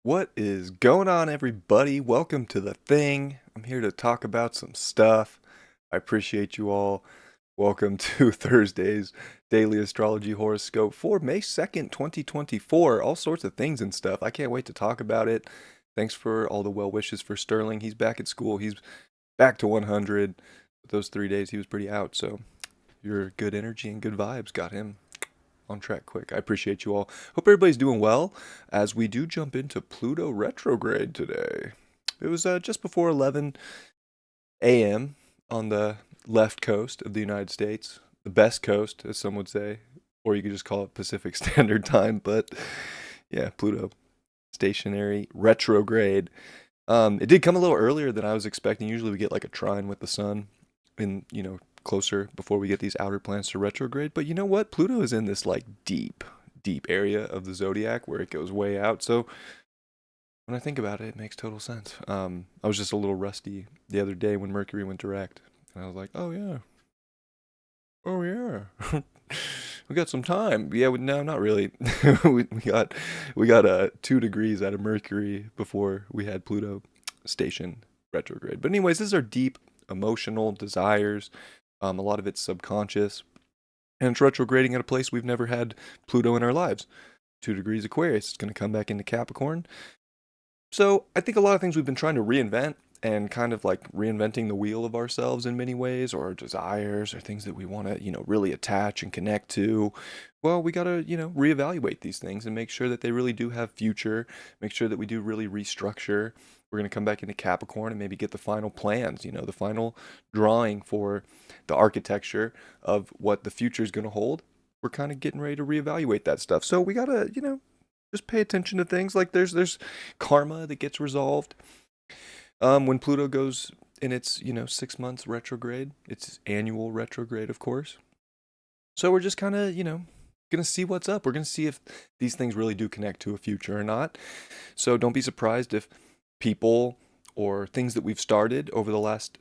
What is going on, everybody? Welcome to the thing. I'm here to talk about some stuff. I appreciate you all. Welcome to Thursday's Daily Astrology Horoscope for May 2nd, 2024. All sorts of things and stuff. I can't wait to talk about it. Thanks for all the well wishes for Sterling. He's back at school. He's back to 100. Those 3 days he was pretty out, so your good energy and good vibes got him on track quick. I appreciate you all. Hope everybody's doing well as we do jump into Pluto retrograde today. It was just before 11 a.m. on the left coast of the United States, the best coast, as some would say, or you could just call it Pacific Standard Time. But yeah, Pluto stationary retrograde. It did come a little earlier than I was expecting. Usually we get like a trine with the sun in, closer before we get these outer planets to retrograde. But you know what? Pluto is in this like deep area of the zodiac where it goes way out. So when I think about it, it makes total sense. I was just a little rusty the other day when Mercury went direct. And I was like, oh yeah, we got some time. Yeah, no, not really. we got 2 degrees out of Mercury before we had Pluto station retrograde. But anyways, these are deep emotional desires. A lot of it's subconscious, and it's retrograding at a place we've never had Pluto in our lives. 2 degrees Aquarius. It's going to come back into Capricorn. So I think a lot of things we've been trying to reinvent and kind of like reinventing the wheel of ourselves in many ways, or our desires, or things that we want to, really attach and connect to. Well, we got to, reevaluate these things and make sure that they really do have future, make sure that we do really restructure. We're going to come back into Capricorn and maybe get the final plans, the final drawing for the architecture of what the future is going to hold. We're kind of getting ready to reevaluate that stuff. So we got to, just pay attention to things like there's karma that gets resolved when Pluto goes in its 6 months retrograde, its annual retrograde, of course. So we're just kind of gonna see what's up. We're gonna see if these things really do connect to a future or not. So don't be surprised if people or things that we've started over the last,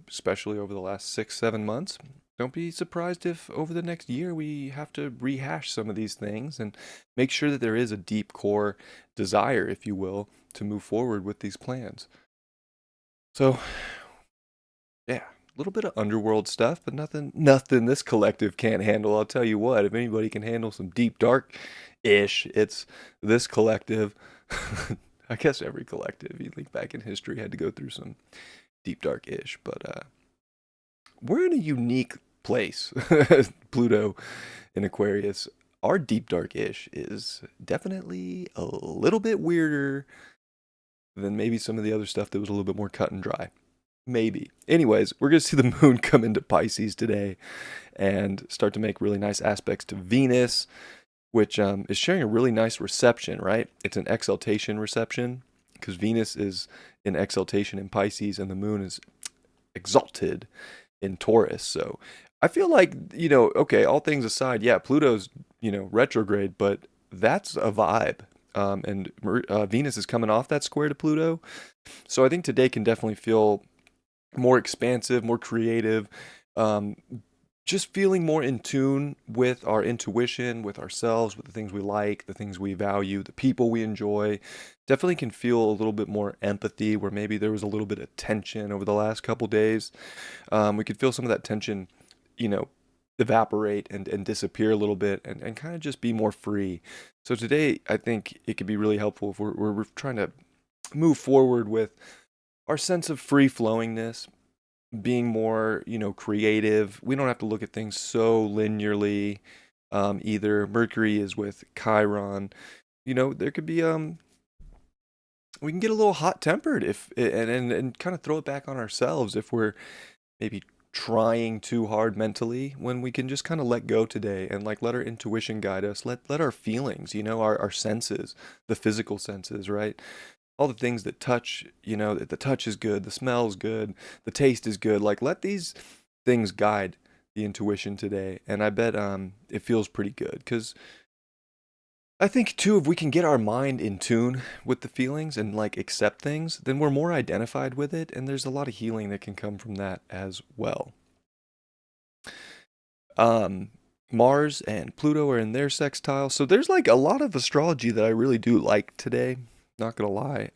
especially over the last 6-7 months. Don't be surprised if over the next year we have to rehash some of these things and make sure that there is a deep core desire, if you will, to move forward with these plans. So, yeah, a little bit of underworld stuff, but nothing this collective can't handle. I'll tell you what, if anybody can handle some deep dark ish, it's this collective. I guess every collective, you think back in history, had to go through some deep dark ish, but we're in a unique place. Pluto in Aquarius. Our deep dark ish is definitely a little bit weirder than maybe some of the other stuff that was a little bit more cut and dry. Maybe. Anyways, we're going to see the moon come into Pisces today and start to make really nice aspects to Venus, which is sharing a really nice reception, right? It's an exaltation reception because Venus is in exaltation in Pisces and the moon is exalted in Taurus. So I feel like, okay, all things aside, yeah, Pluto's, retrograde, but that's a vibe. And Venus is coming off that square to Pluto. So I think today can definitely feel more expansive, more creative, um, just feeling more in tune with our intuition, with ourselves, with the things we like, the things we value, the people we enjoy. Definitely can feel a little bit more empathy where maybe there was a little bit of tension over the last couple days. We could feel some of that tension, you know, evaporate and disappear a little bit and kind of just be more free. So today, I think it could be really helpful if we're trying to move forward with our sense of free flowingness, being more, creative. We don't have to look at things so linearly. Either Mercury is with Chiron. There could be we can get a little hot tempered if and kind of throw it back on ourselves if we're maybe trying too hard mentally when we can just kind of let go today and like let our intuition guide us, let our feelings, our senses, the physical senses, right, all the things that touch, that the touch is good, the smell is good, the taste is good. Like let these things guide the intuition today. And I bet it feels pretty good because I think too, if we can get our mind in tune with the feelings and like accept things, then we're more identified with it. And there's a lot of healing that can come from that as well. Um, Mars and Pluto are in their sextile. So there's like a lot of astrology that I really do like today. Not gonna lie.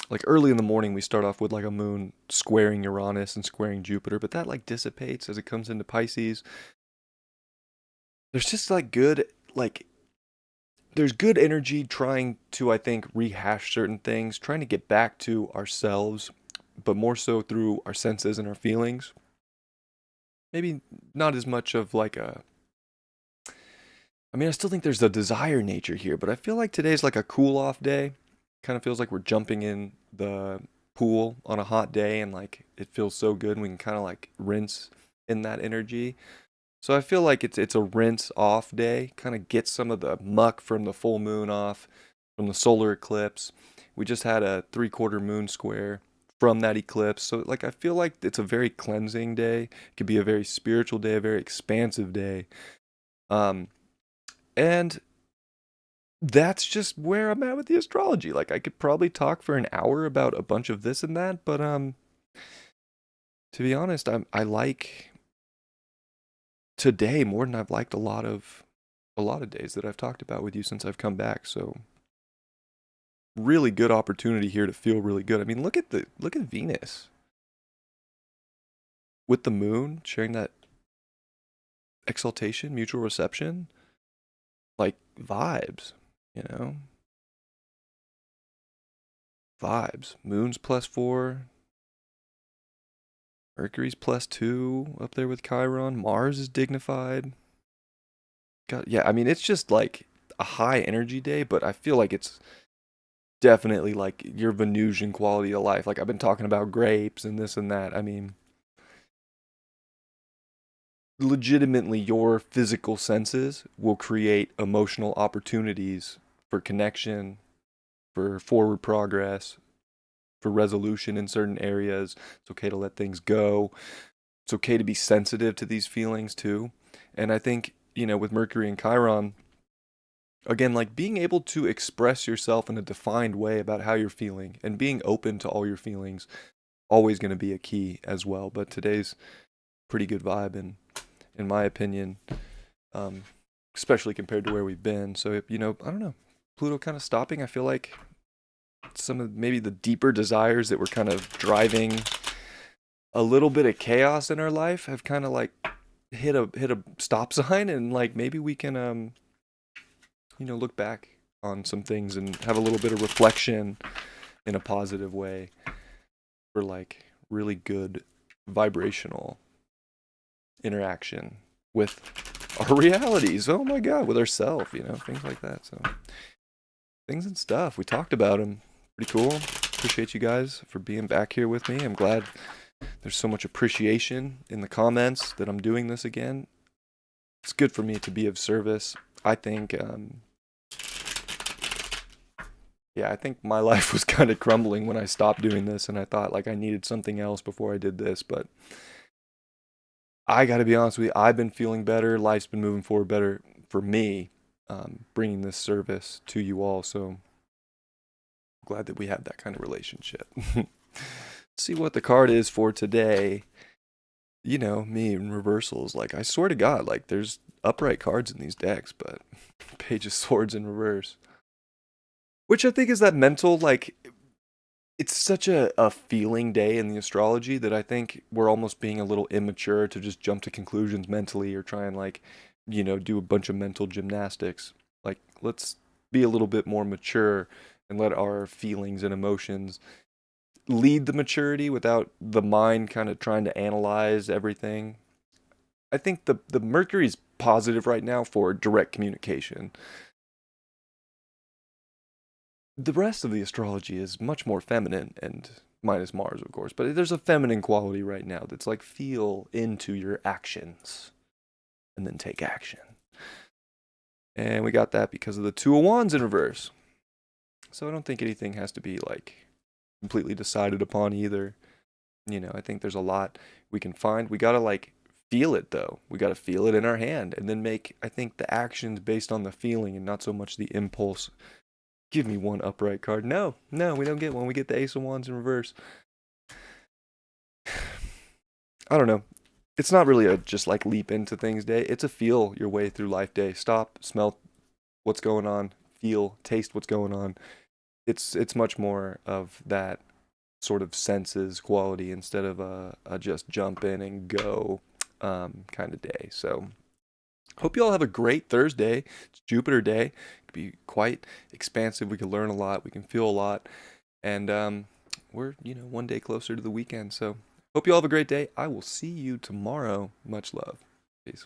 Like early in the morning, we start off with like a moon squaring Uranus and squaring Jupiter, but that like dissipates as it comes into Pisces. There's just like like there's good energy trying to, I think, rehash certain things, trying to get back to ourselves, but more so through our senses and our feelings. Maybe not as much of like a, I mean, I still think there's a desire nature here, but I feel like today's like a cool off day. Kind of feels like we're jumping in the pool on a hot day and like it feels so good and we can kind of like rinse in that energy. So I feel like it's a rinse off day, kind of get some of the muck from the full moon off, from the solar eclipse. We just had a 3/4 moon square from that eclipse. So like I feel like it's a very cleansing day. It could be a very spiritual day, a very expansive day. Um and that's just where I'm at with the astrology. Like I could probably talk for an hour about a bunch of this and that, but to be honest, I like today more than I've liked a lot of days that I've talked about with you since I've come back. So really good opportunity here to feel really good. I mean, look at Venus with the moon sharing that exaltation, mutual reception, like vibes, you know? Vibes. Moon's +4, Mercury's +2 up there with Chiron. Mars is dignified. God, yeah, I mean, it's just like a high energy day, but I feel like it's definitely like your Venusian quality of life. Like I've been talking about grapes and this and that. I mean, legitimately, your physical senses will create emotional opportunities for connection, for forward progress, for resolution in certain areas. It's okay to let things go. It's okay to be sensitive to these feelings too. And I think, with Mercury and Chiron, again, like being able to express yourself in a defined way about how you're feeling and being open to all your feelings, always going to be a key as well. But today's pretty good vibe, in my opinion, um, especially compared to where we've been. So, I don't know. Pluto kind of stopping. I feel like some of maybe the deeper desires that were kind of driving a little bit of chaos in our life have kind of like hit a stop sign, and like maybe we can look back on some things and have a little bit of reflection in a positive way for like really good vibrational interaction with our realities. Oh my God, with ourselves, things like that. So things and stuff. We talked about them. Pretty cool. Appreciate you guys for being back here with me. I'm glad there's so much appreciation in the comments that I'm doing this again. It's good for me to be of service. I think, I think my life was kind of crumbling when I stopped doing this, and I thought like I needed something else before I did this. But I got to be honest with you, I've been feeling better. Life's been moving forward better for me, bringing this service to you all. So I'm glad that we have that kind of relationship. See what the card is for today. Me in reversals. Like, I swear to God, like, there's upright cards in these decks, but Page of Swords in reverse. Which I think is that mental, like, it's such a feeling day in the astrology that I think we're almost being a little immature to just jump to conclusions mentally or try and, like, do a bunch of mental gymnastics. Like, let's be a little bit more mature and let our feelings and emotions lead the maturity without the mind kind of trying to analyze everything. I think the Mercury's positive right now for direct communication. The rest of the astrology is much more feminine, and minus Mars, of course, but there's a feminine quality right now that's like feel into your actions and then take action. And we got that because of the Two of Wands in reverse. So I don't think anything has to be like completely decided upon either. I think there's a lot we can find. We gotta like feel it though. We gotta feel it in our hand and then make, I think, the actions based on the feeling and not so much the impulse. Give me one upright card. No, we don't get one. We get the Ace of Wands in reverse. I don't know. It's not really a just like leap into things day. It's a feel your way through life day. Stop, smell what's going on, feel, taste what's going on, it's much more of that sort of senses quality instead of a just jump in and go kind of day. So hope you all have a great Thursday. It's Jupiter day. It could be quite expansive. We can learn a lot. We can feel a lot. And we're, one day closer to the weekend. So hope you all have a great day. I will see you tomorrow. Much love. Peace.